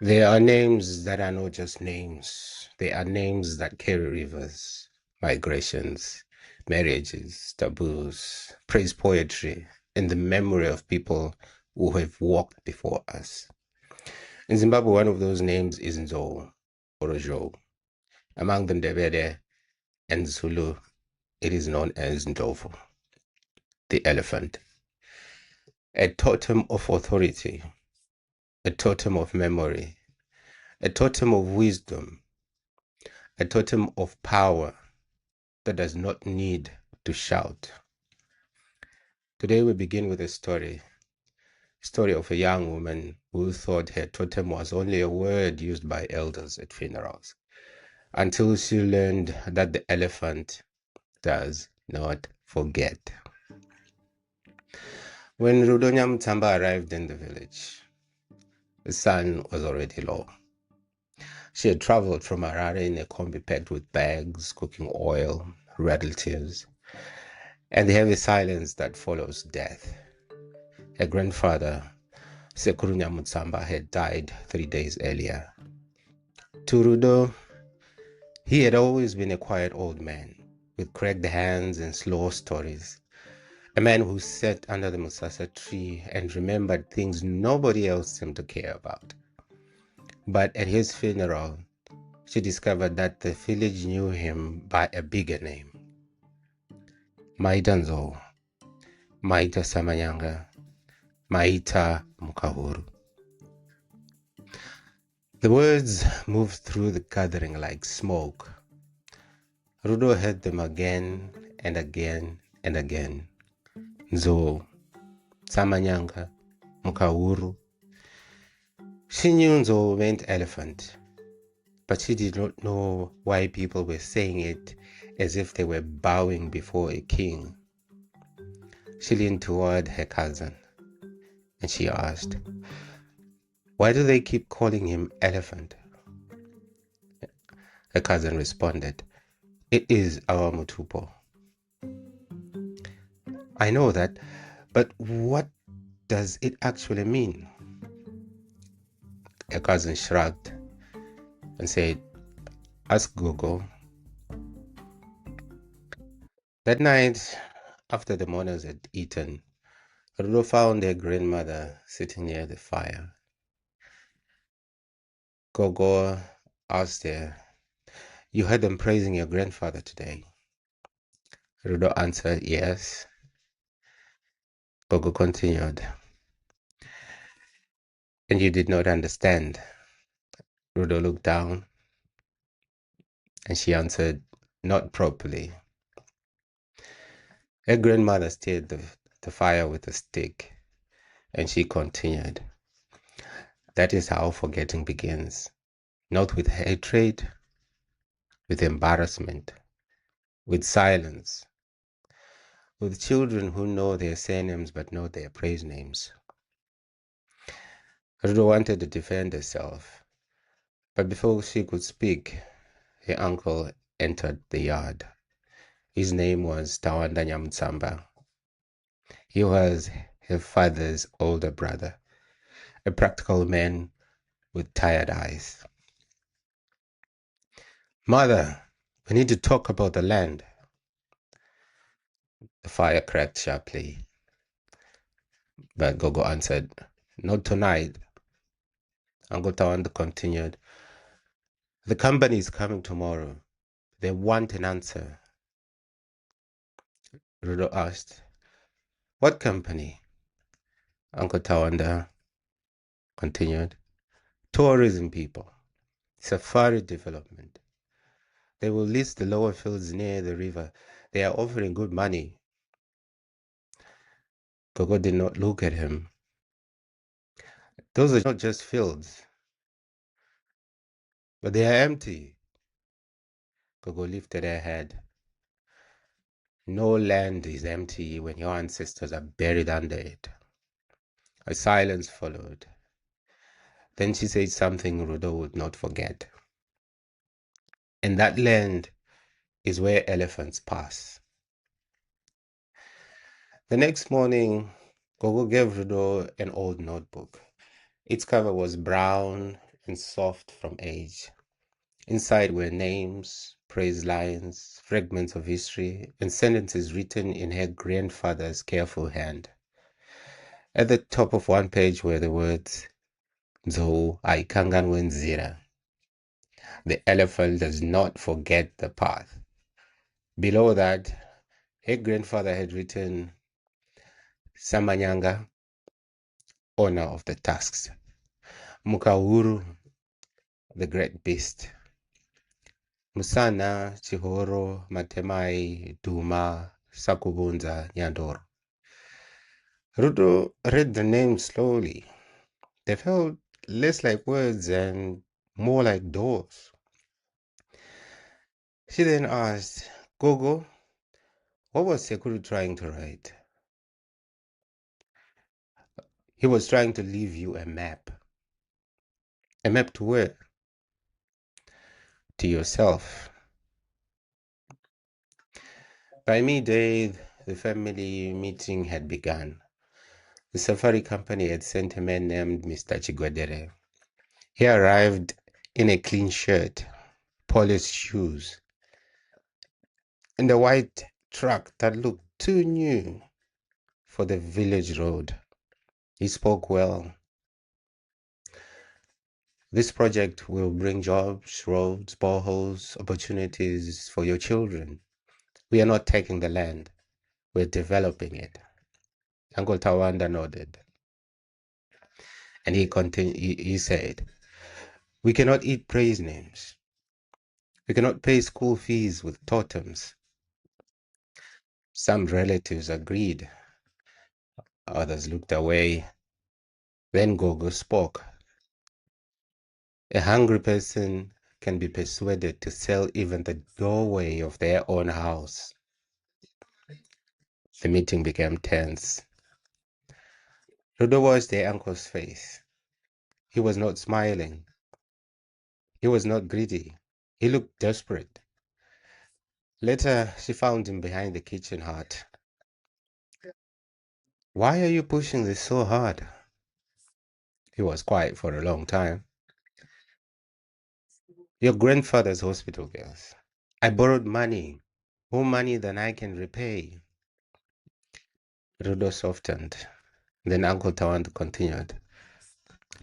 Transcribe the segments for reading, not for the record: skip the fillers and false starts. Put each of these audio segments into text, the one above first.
There are names that are not just names. They are names that carry rivers, migrations, marriages, taboos, praise poetry, and the memory of people who have walked before us. In Zimbabwe, one of those names is Nzou, or Ojo. Among the Ndebele and Zulu, it is known as Ndlovu, the elephant. A totem of authority, a totem of memory, a totem of wisdom, a totem of power that does not need to shout. Today we begin with a story of a young woman who thought her totem was only a word used by elders at funerals, until she learned that the elephant does not forget. When Rudonya Mutamba arrived in the village, the sun was already low. She had traveled from Harare in a combi packed with bags, cooking oil, relatives, and the heavy silence that follows death. Her grandfather, Sekurunya Mutsamba, had died 3 days earlier. To Rudo, he had always been a quiet old man, with cracked hands and slow stories. A man who sat under the Musasa tree and remembered things nobody else seemed to care about. But at his funeral, she discovered that the village knew him by a bigger name. Maita Nzou, Maita Samanyanga, Maita Mukahuru. The words moved through the gathering like smoke. Rudo heard them again and again and again. Nzou, Samanyanga, Mukahuru. She knew Nzou meant elephant, but she did not know why people were saying it as if they were bowing before a king. She leaned toward her cousin and she asked, "Why do they keep calling him elephant?" Her cousin responded, "It is our Mutupo." "I know that, but what does it actually mean?" Her cousin shrugged and said, "Ask Gogo." That night, after the mourners had eaten, Rudo found her grandmother sitting near the fire. Gogo asked her, "You heard them praising your grandfather today?" Rudo answered, "Yes." Gogo continued, "And you did not understand?" Rudo looked down and she answered, "Not properly." Her grandmother stirred the fire with a stick and she continued, "That is how forgetting begins. Not with hatred, with embarrassment, with silence, with children who know their surnames but not their praise names." Rudo wanted to defend herself, but before she could speak, her uncle entered the yard. His name was Tawanda Nyamutsamba. He was her father's older brother, a practical man with tired eyes. "Mother, we need to talk about the land." The fire cracked sharply, but Gogo answered, "Not tonight." Uncle Tawanda continued, "The company is coming tomorrow. They want an answer." Rudo asked, "What company?" Uncle Tawanda continued, "Tourism people, safari development. They will lease the lower fields near the river. They are offering good money." Gogo did not look at him. "Those are not just fields, but they are empty." Gogo lifted her head. "No land is empty when your ancestors are buried under it." A silence followed. Then she said something Rudo would not forget. "And that land is where elephants pass." The next morning, Gogo gave Rudo an old notebook. Its cover was brown and soft from age. Inside were names, praise lines, fragments of history, and sentences written in her grandfather's careful hand. At the top of one page were the words, Nzou aikanganwe nzira. The elephant does not forget the path. Below that, her grandfather had written, Samanyanga, owner of the tusks. Mukahuru, the great beast. Musana, Chihoro, Matemai, Duma, Sakubunza, Nyandoro. Rudo read the names slowly. They felt less like words and more like doors. She then asked, Gogo, what was Sekuru trying to write? He was trying to leave you a map. A map to where? To yourself. By midday, the family meeting had begun. The safari company had sent a man named Mr. Chigwadere. He arrived in a clean shirt, polished shoes, and a white truck that looked too new for the village road. He spoke well. This project will bring jobs, roads, boreholes, opportunities for your children. We are not taking the land. We're developing it. Uncle Tawanda nodded. And he said, we cannot eat praise names. We cannot pay school fees with totems. Some relatives agreed. Others looked away. Then Gogo spoke. A hungry person can be persuaded to sell even the doorway of their own house. The meeting became tense. Rudo watched their uncle's face. He was not smiling. He was not greedy. He looked desperate. Later, she found him behind the kitchen hut. Why are you pushing this so hard? He was quiet for a long time. Your grandfather's hospital bills. I borrowed money. More money than I can repay. Rudo softened. Then Uncle Tawand continued.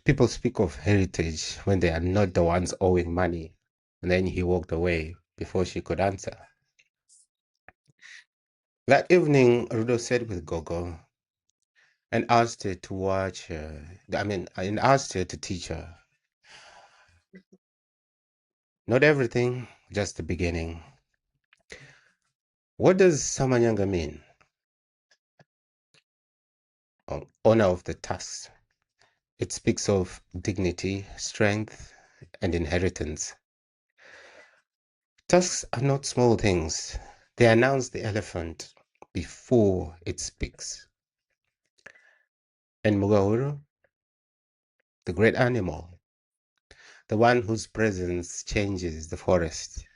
People speak of heritage when they are not the ones owing money. And then he walked away before she could answer. That evening, Rudo sat with Gogo and asked her to watch her. And asked her to teach her. Not everything, just the beginning. What does Samanyanga mean? Honor of the task. It speaks of dignity, strength, and inheritance. Tusks are not small things. They announce the elephant before it speaks. And Mugahuru, the great animal, the one whose presence changes the forest.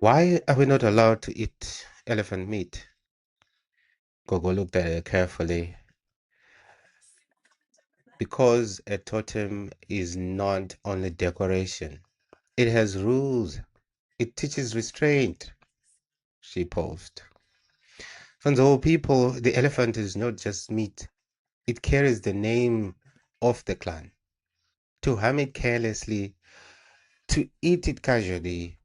Why are we not allowed to eat elephant meat? Gogo looked at her carefully. Because a totem is not only decoration, it has rules. It teaches restraint. She paused. For the whole people, the elephant is not just meat. It carries the name of the clan. To harm it carelessly, to eat it casually,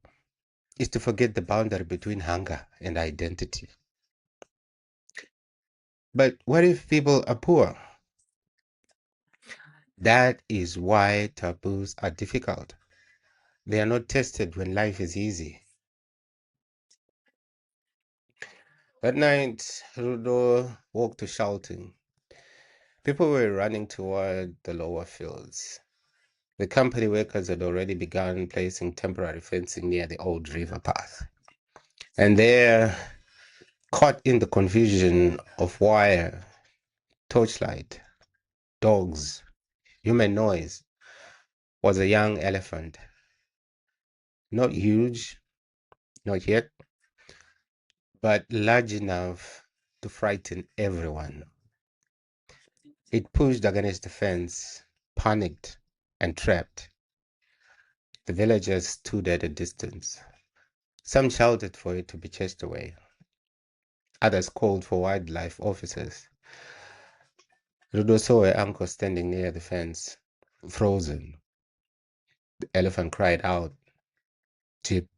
is to forget the boundary between hunger and identity. But what if people are poor? That is why taboos are difficult. They are not tested when life is easy. That night, Rudo walked to shouting. People were running toward the lower fields. The company workers had already begun placing temporary fencing near the old river path. And there, caught in the confusion of wire, torchlight, dogs, human noise, was a young elephant. Not huge, not yet, but large enough to frighten everyone. It pushed against the fence, panicked and trapped. The villagers stood at a distance. Some shouted for it to be chased away. Others called for wildlife officers. Rudo saw her uncle standing near the fence, frozen. The elephant cried out, deep,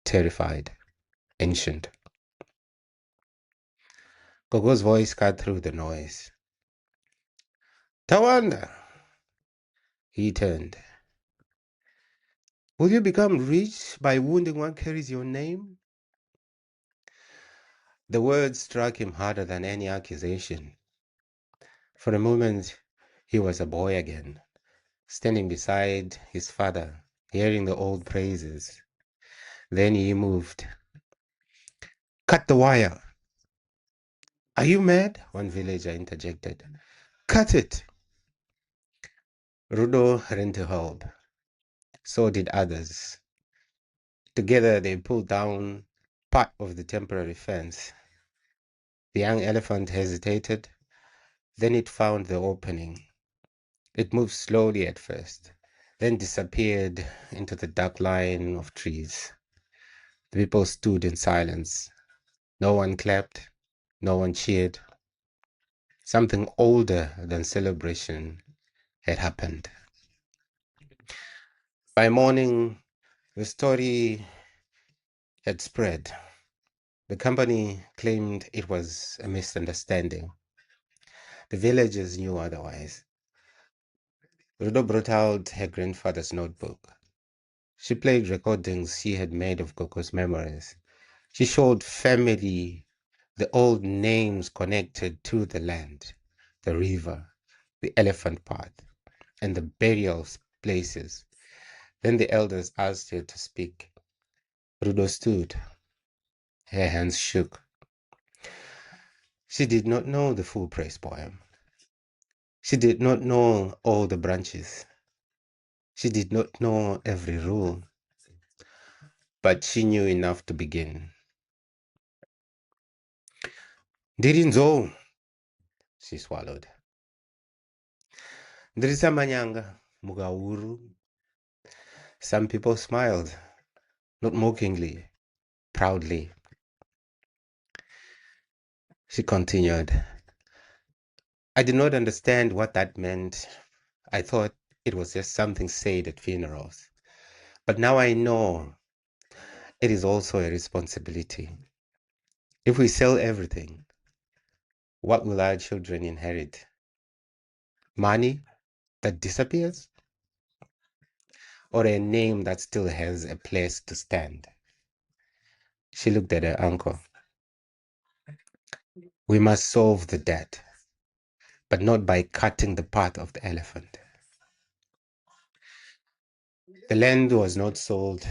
terrified, ancient. Gogo's voice cut through the noise. Tawanda! He turned. Will you become rich by wounding one carries your name? The words struck him harder than any accusation. For a moment, he was a boy again, standing beside his father, hearing the old praises. Then he moved. Cut the wire. Are you mad? One villager interjected. Cut it. Rudo ran to help. So did others. Together they pulled down part of the temporary fence. The young elephant hesitated. Then it found the opening. It moved slowly at first, then disappeared into the dark line of trees. The people stood in silence. No one clapped. No one cheered. Something older than celebration had happened. By morning, the story had spread. The company claimed it was a misunderstanding. The villagers knew otherwise. Rudo brought out her grandfather's notebook. She played recordings she had made of Gogo's memories. She showed family the old names connected to the land, the river, the elephant path, and the burial places. Then the elders asked her to speak. Rudo stood. Her hands shook. She did not know the full praise poem. She did not know all the branches. She did not know every rule, but she knew enough to begin. Ndiri Nzou, she swallowed. Ndiri manyanga, mugauru. Some people smiled, not mockingly, proudly. She continued. I did not understand what that meant. I thought it was just something said at funerals. But now I know it is also a responsibility. If we sell everything, what will our children inherit? Money that disappears? Or a name that still has a place to stand? She looked at her uncle. We must solve the debt, but not by cutting the path of the elephant. The land was not sold,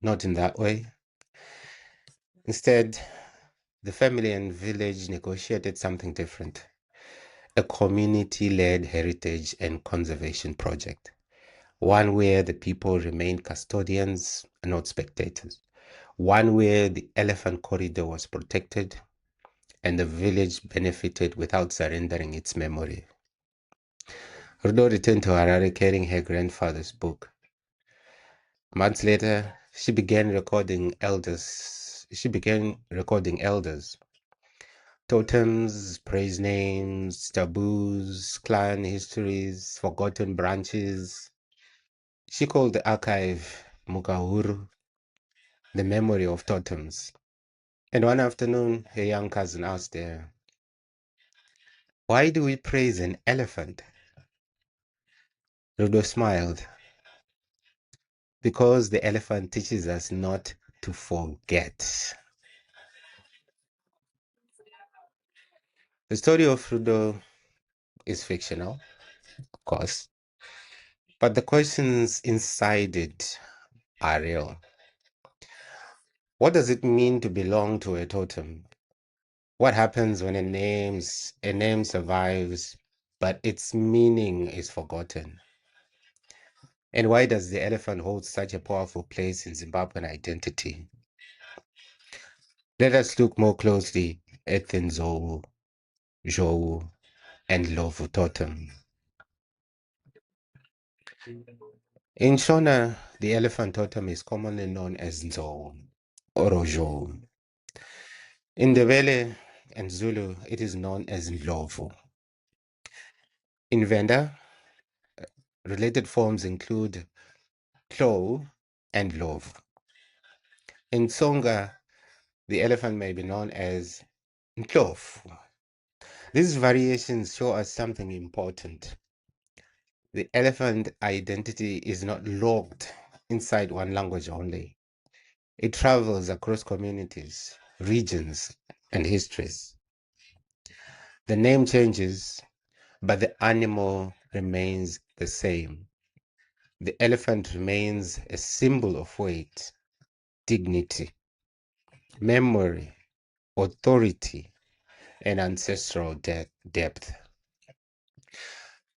not in that way. Instead, the family and village negotiated something different. A community-led heritage and conservation project. One where the people remained custodians and not spectators. One where the elephant corridor was protected and the village benefited without surrendering its memory. Rudo returned to Harare carrying her grandfather's book. Months later, she began recording elders, totems, praise names, taboos, clan histories, forgotten branches. She called the archive Mukahuru, the memory of totems. And one afternoon, her young cousin asked her, why do we praise an elephant? Rudo smiled. Because the elephant teaches us not to forget. The story of Rudo is fictional, of course, but the questions inside it are real. What does it mean to belong to a totem? What happens when a name survives, but its meaning is forgotten? And why does the elephant hold such a powerful place in Zimbabwean identity? Let us look more closely at Nzou, Jou, and Ndlovu totem. In Shona, the elephant totem is commonly known as Nzou or Ojo. In Ndebele and Zulu, it is known as Ndlovu. In Venda, related forms include Tlo and Love. In Tsonga, the elephant may be known as Ndlovu. These variations show us something important. The elephant identity is not locked inside one language only. It travels across communities, regions, and histories. The name changes, but the animal remains the same. The elephant remains a symbol of weight, dignity, memory, authority, and ancestral depth.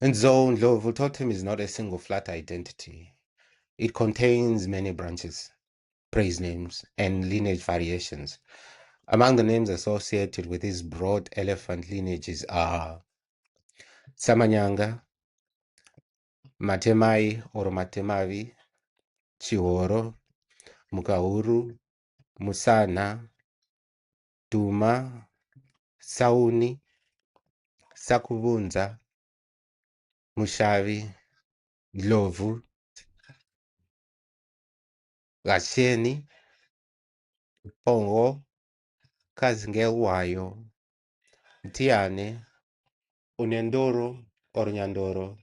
And so Ndlovu totem is not a single flat identity. It contains many branches, praise names, and lineage variations. Among the names associated with these broad elephant lineages are Samanyanga, Matemai or Matemavi, Chihoro, Mukauru, Musana, Duma, Sauni, Sakubunza, Mushavi, Ndlovu, Gasheni, Pongo, Kazingelwayo, Mtiane, Unendoro or Nyandoro,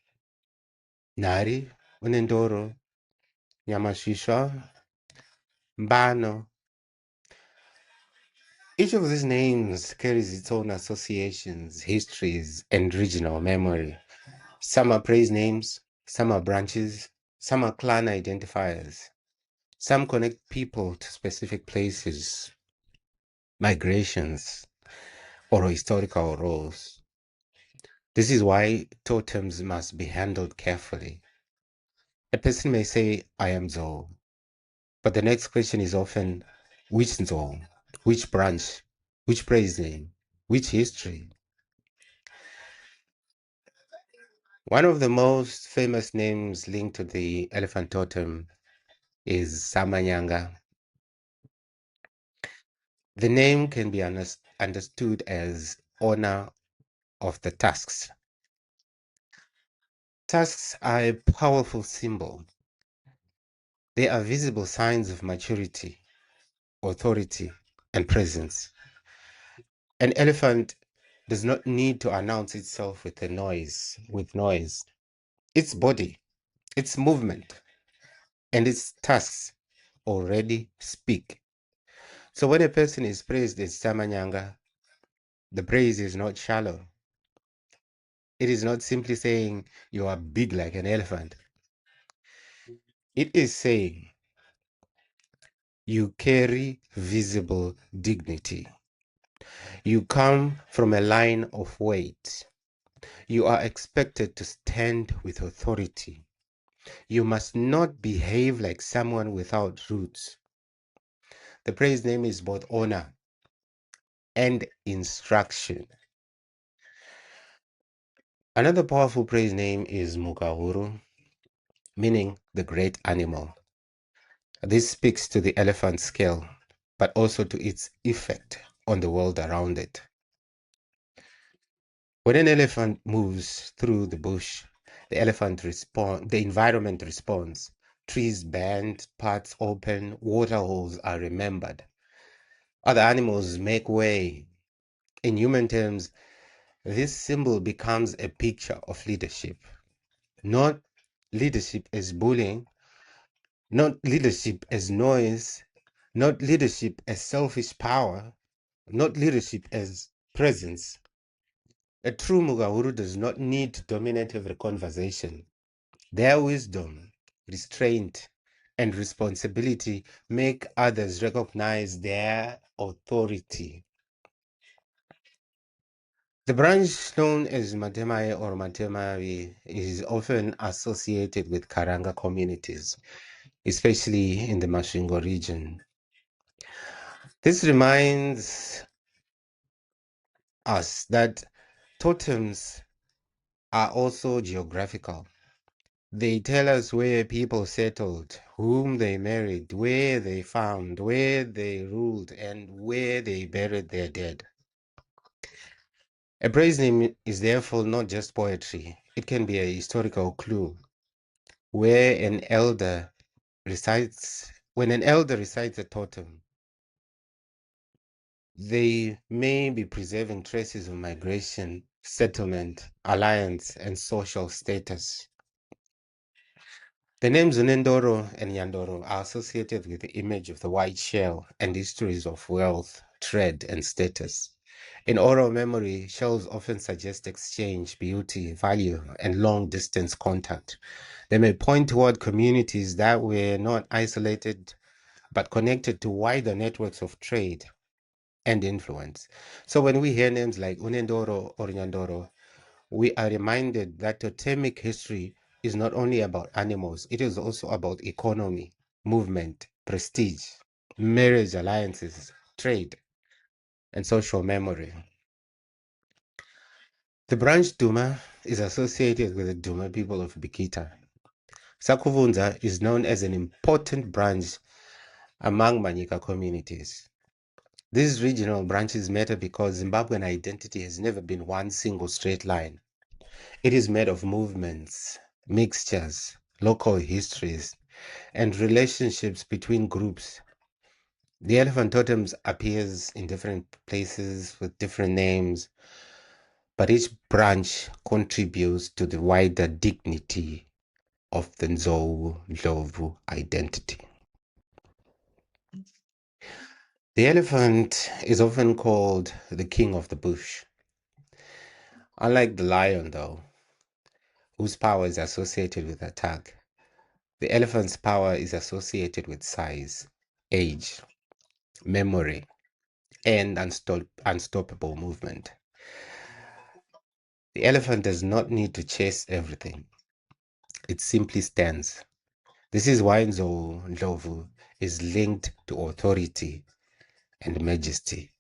Nari, Unendoro, Yamashisha, Mbano. Each of these names carries its own associations, histories, and regional memory. Some are praise names, some are branches, some are clan identifiers. Some connect people to specific places, migrations, or historical roles. This is why totems must be handled carefully. A person may say, I am Nzou, but the next question is often, which Nzou, which branch, which praise name, which history? One of the most famous names linked to the elephant totem is Samanyanga. The name can be understood as owner of the tusks. Tusks are a powerful symbol. They are visible signs of maturity, authority, and presence. An elephant does not need to announce itself with noise. Its body, its movement, and its tusks already speak. So when a person is praised as Samanyanga, the praise is not shallow. It is not simply saying you are big like an elephant. It is saying you carry visible dignity. You come from a line of weight. You are expected to stand with authority. You must not behave like someone without roots. The praise name is both honor and instruction. Another powerful praise name is Mukahuru, meaning the great animal. This speaks to the elephant scale, but also to its effect on the world around it. When an elephant moves through the bush, the environment responds. Trees bend, paths open, water holes are remembered. Other animals make way. In human terms, this symbol becomes a picture of leadership. Not leadership as bullying, not leadership as noise, not leadership as selfish power, not leadership as presence. A true Mugahuru does not need to dominate every conversation. Their wisdom, restraint, and responsibility make others recognize their authority. The branch known as Matemai or Matemavi is often associated with Karanga communities, especially in the Masvingo region. This reminds us that totems are also geographical. They tell us where people settled, whom they married, where they found, where they ruled, and where they buried their dead. A praise name is therefore not just poetry. It can be a historical clue where an elder recites, when an elder recites a totem, they may be preserving traces of migration, settlement, alliance, and social status. The names Unendoro and Yandoro are associated with the image of the white shell and histories of wealth, trade, and status. In oral memory, shells often suggest exchange, beauty, value, and long distance contact. They may point toward communities that were not isolated but connected to wider networks of trade and influence. So when we hear names like Unendoro or Nyandoro, we are reminded that totemic history is not only about animals, it is also about economy, movement, prestige, marriage alliances, trade, and social memory. The branch Duma is associated with the Duma people of Bikita. Sakuvunza is known as an important branch among Manyika communities. These regional branches matter because Zimbabwean identity has never been one single straight line. It is made of movements, mixtures, local histories, and relationships between groups. The elephant totems appears in different places with different names, but each branch contributes to the wider dignity of the Ndlovu identity. The elephant is often called the king of the bush. Unlike the lion, though, whose power is associated with attack, the elephant's power is associated with size, age, memory, and unstoppable movement. The elephant does not need to chase everything. It simply stands. This is why Ndlovu is linked to authority and majesty.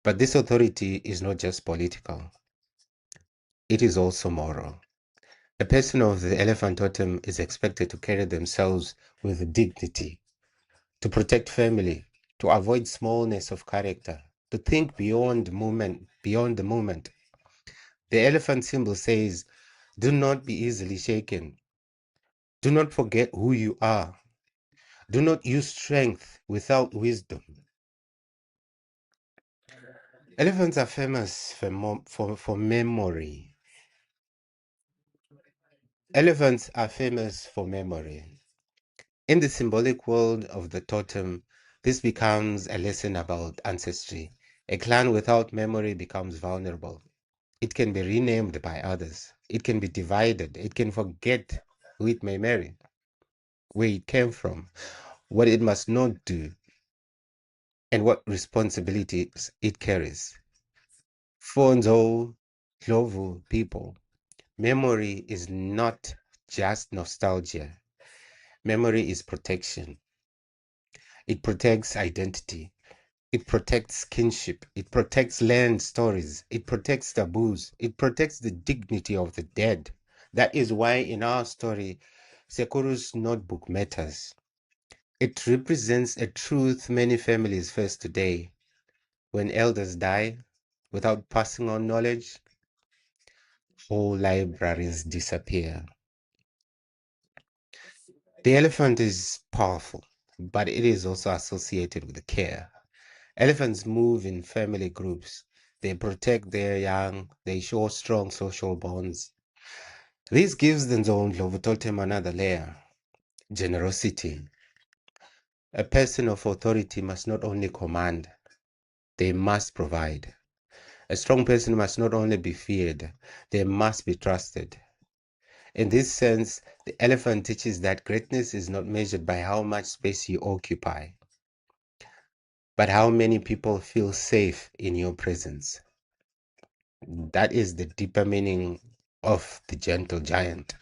But this authority is not just political. It is also moral. A person of the elephant totem is expected to carry themselves with dignity, to protect family, to avoid smallness of character, to think beyond the moment. The elephant symbol says, do not be easily shaken. Do not forget who you are. Do not use strength without wisdom. Elephants are famous for memory. Elephants are famous for memory. In the symbolic world of the totem, this becomes a lesson about ancestry. A clan without memory becomes vulnerable. It can be renamed by others. It can be divided. It can forget who it may marry, where it came from, what it must not do, and what responsibilities it carries. For Ndlovu people, memory is not just nostalgia. Memory is protection. It protects identity. It protects kinship. It protects land stories. It protects taboos. It protects the dignity of the dead. That is why in our story, Sekuru's notebook matters. It represents a truth many families face today. When elders die without passing on knowledge, whole libraries disappear. The elephant is powerful, but it is also associated with care. Elephants move in family groups. They protect their young. They show strong social bonds. This gives the Ndlovu totem another layer: generosity. A person of authority must not only command, they must provide. A strong person must not only be feared, they must be trusted. In this sense, the elephant teaches that greatness is not measured by how much space you occupy, but how many people feel safe in your presence. That is the deeper meaning of the gentle giant.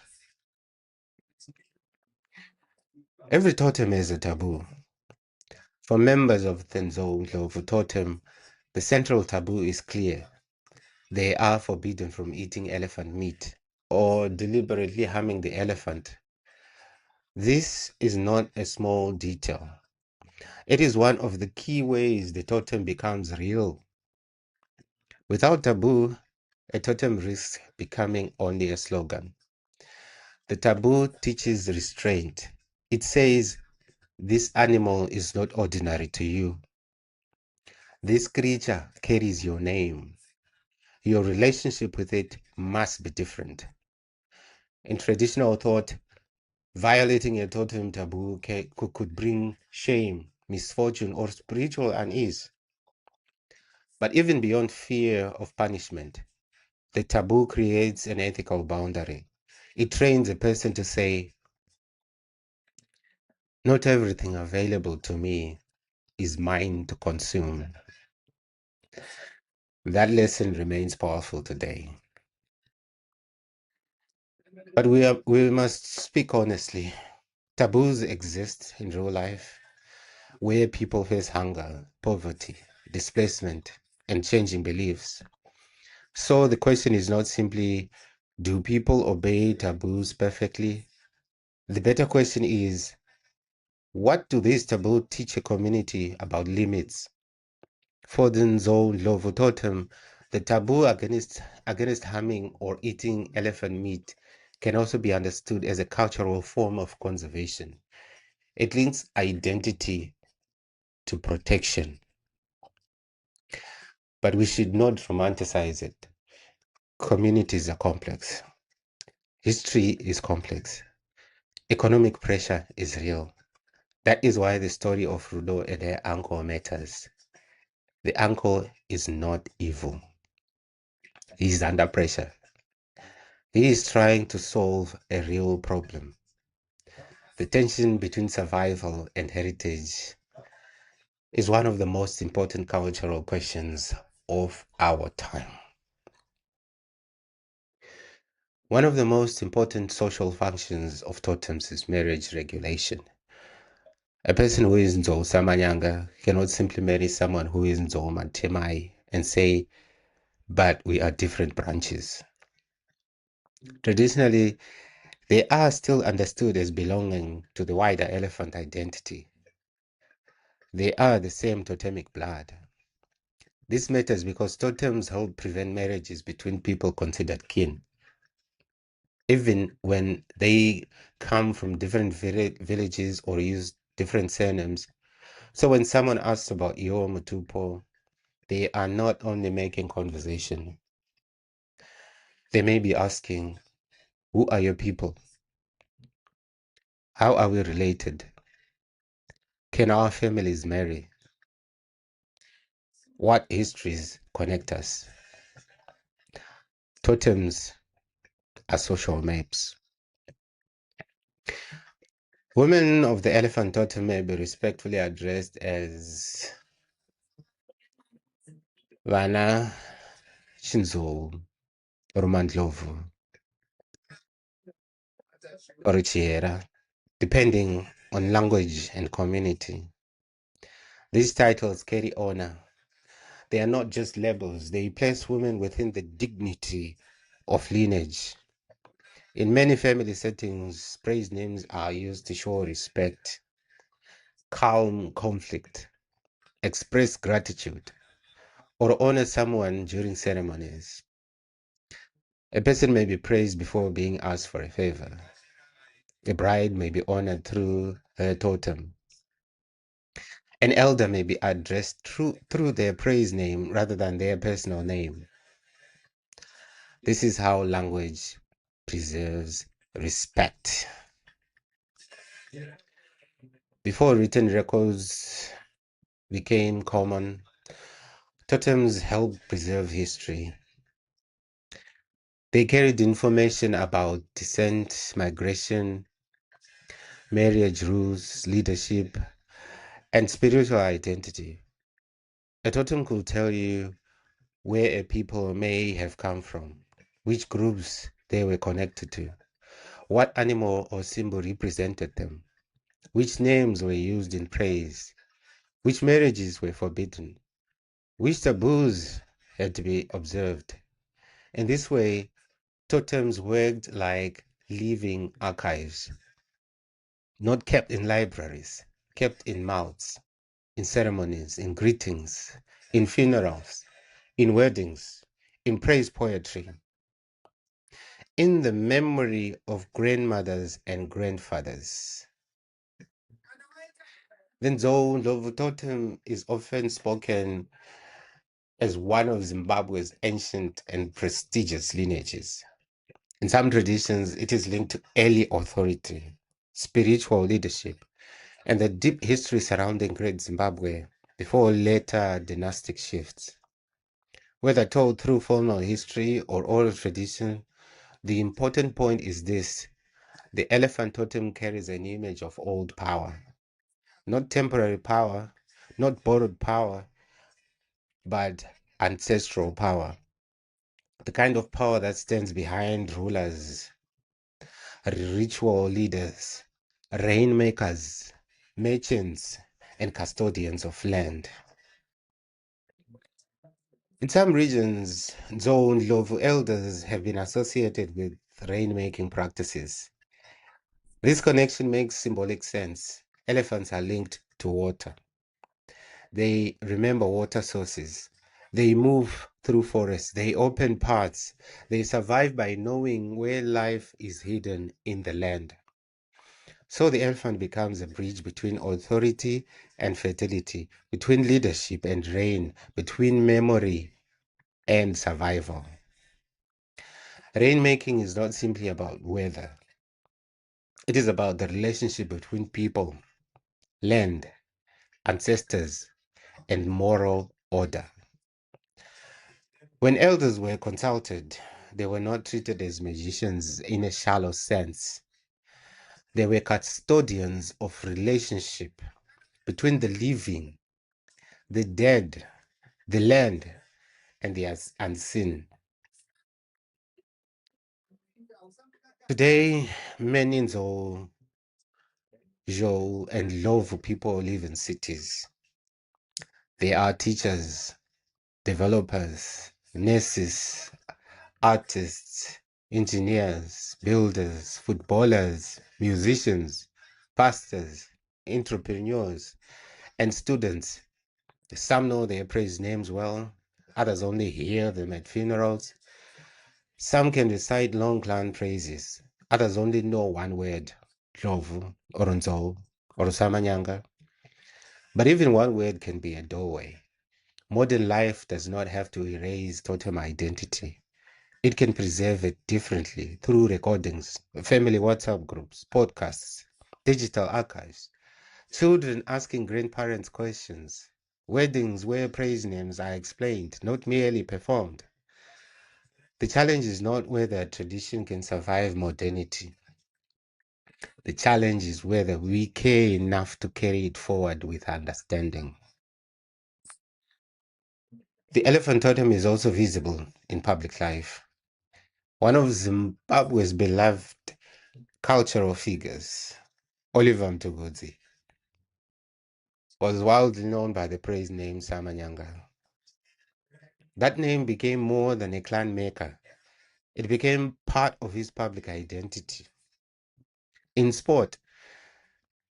Every totem is a taboo. For members of the Ndlovu totem, the central taboo is clear. They are forbidden from eating elephant meat or deliberately harming the elephant. This is not a small detail. It is one of the key ways the totem becomes real. Without taboo, a totem risks becoming only a slogan. The taboo teaches restraint. It says, this animal is not ordinary to you. This creature carries your name. Your relationship with it must be different. In traditional thought, violating a totem taboo could bring shame, misfortune, or spiritual unease. But even beyond fear of punishment, the taboo creates an ethical boundary. It trains a person to say, not everything available to me is mine to consume. That lesson remains powerful today. But we must speak honestly. Taboos exist in real life where people face hunger, poverty, displacement, and changing beliefs. So the question is not simply, do people obey taboos perfectly? The better question is, what do these taboos teach a community about limits? For the Ndlovu totem, the taboo against harming or eating elephant meat can also be understood as a cultural form of conservation. It links identity to protection, but we should not romanticize it. Communities are complex. History is complex. Economic pressure is real. That is why the story of Rudo and her uncle matters. The uncle is not evil. He is under pressure. He is trying to solve a real problem. The tension between survival and heritage is one of the most important cultural questions of our time. One of the most important social functions of totems is marriage regulation. A person who is Nzou Samanyanga cannot simply marry someone who is Nzou Mantemai and say, but we are different branches. Traditionally, they are still understood as belonging to the wider elephant identity. They are the same totemic blood. This matters because totems help prevent marriages between people considered kin, even when they come from different villages or use different surnames. So when someone asks about Yo Mutupo, they are not only making conversation, they may be asking, who are your people? How are we related? Can our families marry? What histories connect us? Totems are social maps. Women of the elephant totem may be respectfully addressed as Vana, Nzou, or Ndlovu, or Chiera, depending on language and community. These titles carry honor. They are not just labels. They place women within the dignity of lineage. In many family settings, praise names are used to show respect, calm conflict, express gratitude, or honor someone during ceremonies. A person may be praised before being asked for a favor. A bride may be honored through her totem. An elder may be addressed through their praise name rather than their personal name. This is how language preserves respect. Before written records became common, totems helped preserve history. They carried information about descent, migration, marriage rules, leadership, and spiritual identity. A totem could tell you where a people may have come from, which groups they were connected to, what animal or symbol represented them, which names were used in praise, which marriages were forbidden, which taboos had to be observed. In this way, totems worked like living archives, not kept in libraries, kept in mouths, in ceremonies, in greetings, in funerals, in weddings, in praise poetry, in the memory of grandmothers and grandfathers. The Ndlovu totem is often spoken as one of Zimbabwe's ancient and prestigious lineages. In some traditions, it is linked to early authority, spiritual leadership, and the deep history surrounding Great Zimbabwe before later dynastic shifts. Whether told through formal history or oral tradition, the important point is this: the elephant totem carries an image of old power, not temporary power, not borrowed power, but ancestral power. The kind of power that stands behind rulers, ritual leaders, rainmakers, merchants, and custodians of land. In some regions, Nzou and Ndlovu elders have been associated with rainmaking practices. This connection makes symbolic sense. Elephants are linked to water. They remember water sources. They move through forests. They open paths. They survive by knowing where life is hidden in the land. So the elephant becomes a bridge between authority and fertility, between leadership and rain, between memory and survival. Rainmaking is not simply about weather. It is about the relationship between people, land, ancestors, and moral order. When elders were consulted, they were not treated as magicians in a shallow sense. They were custodians of relationship between the living, the dead, the land, and the unseen. Today, many Nzou, and Ndlovu people live in cities. They are teachers, developers, nurses, artists, engineers, builders, footballers, musicians, pastors, entrepreneurs, and students. Some know their praise names well, others only hear them at funerals. Some can recite long clan praises, others only know one word: Ndlovu, or Nzou, or Samanyanga. But even one word can be a doorway. Modern life does not have to erase totem identity. It can preserve it differently through recordings, family WhatsApp groups, podcasts, digital archives, children asking grandparents questions, weddings where praise names are explained, not merely performed. The challenge is not whether a tradition can survive modernity. The challenge is whether we care enough to carry it forward with understanding. The elephant totem is also visible in public life. One of Zimbabwe's beloved cultural figures, Oliver Mtukudzi, was widely known by the praise name Samanyanga. That name became more than a clan maker. It became part of his public identity. In sport,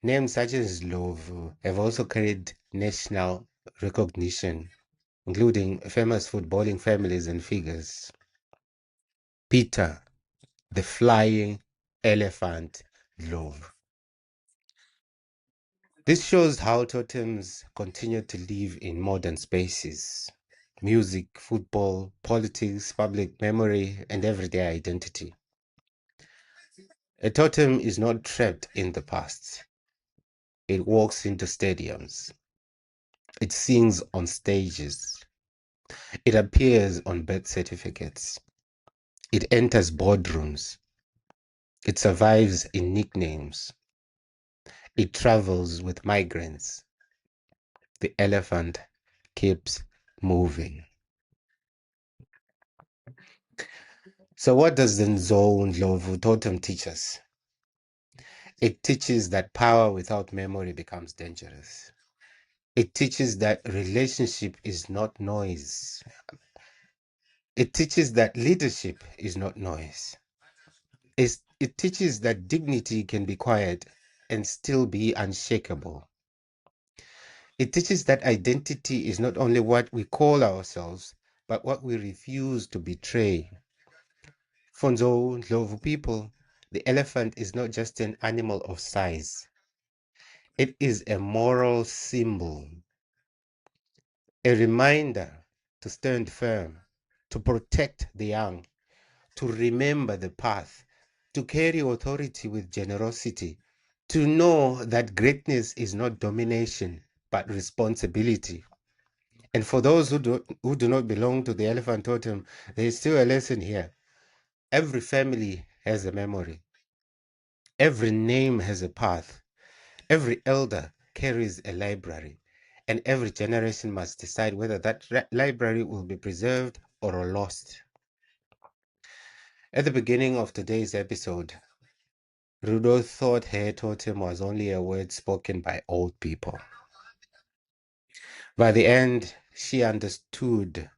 names such as Ndlovu have also carried national recognition, including famous footballing families and figures. Peter, the flying elephant Ndlovu. This shows how totems continue to live in modern spaces: music, football, politics, public memory, and everyday identity. A totem is not trapped in the past. It walks into stadiums. It sings on stages. It appears on birth certificates. It enters boardrooms. It survives in nicknames. It travels with migrants. The elephant keeps moving. So what does the Ndlovu totem teach us? It teaches that power without memory becomes dangerous. It teaches that relationship is not noise. It teaches that leadership is not noise. It teaches that dignity can be quiet and still be unshakable. It teaches that identity is not only what we call ourselves, but what we refuse to betray. For Ndlovu people, the elephant is not just an animal of size. It is a moral symbol, a reminder to stand firm, to protect the young, to remember the path, to carry authority with generosity, to know that greatness is not domination, but responsibility. And for those who do not belong to the Elephant Totem, there is still a lesson here. Every family has a memory. Every name has a path. Every elder carries a library. And every generation must decide whether that library will be preserved or lost. At the beginning of today's episode, Rudo thought her totem was only a word spoken by old people. By the end, she understood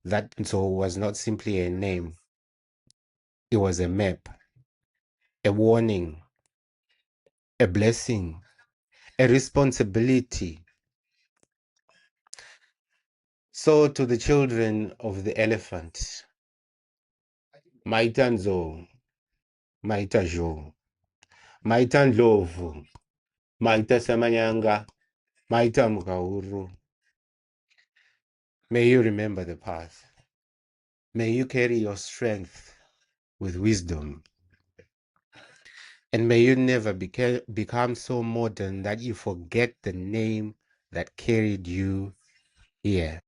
that Nzou was not simply a name. It was a map, a warning, a blessing, a responsibility. So to the children of the elephant, Maita Nzou, Maita Jo, Maita Ndlovu, Maita Samanyanga, Maita Mkauru. May you remember the path. May you carry your strength with wisdom. And may you never become so modern that you forget the name that carried you here.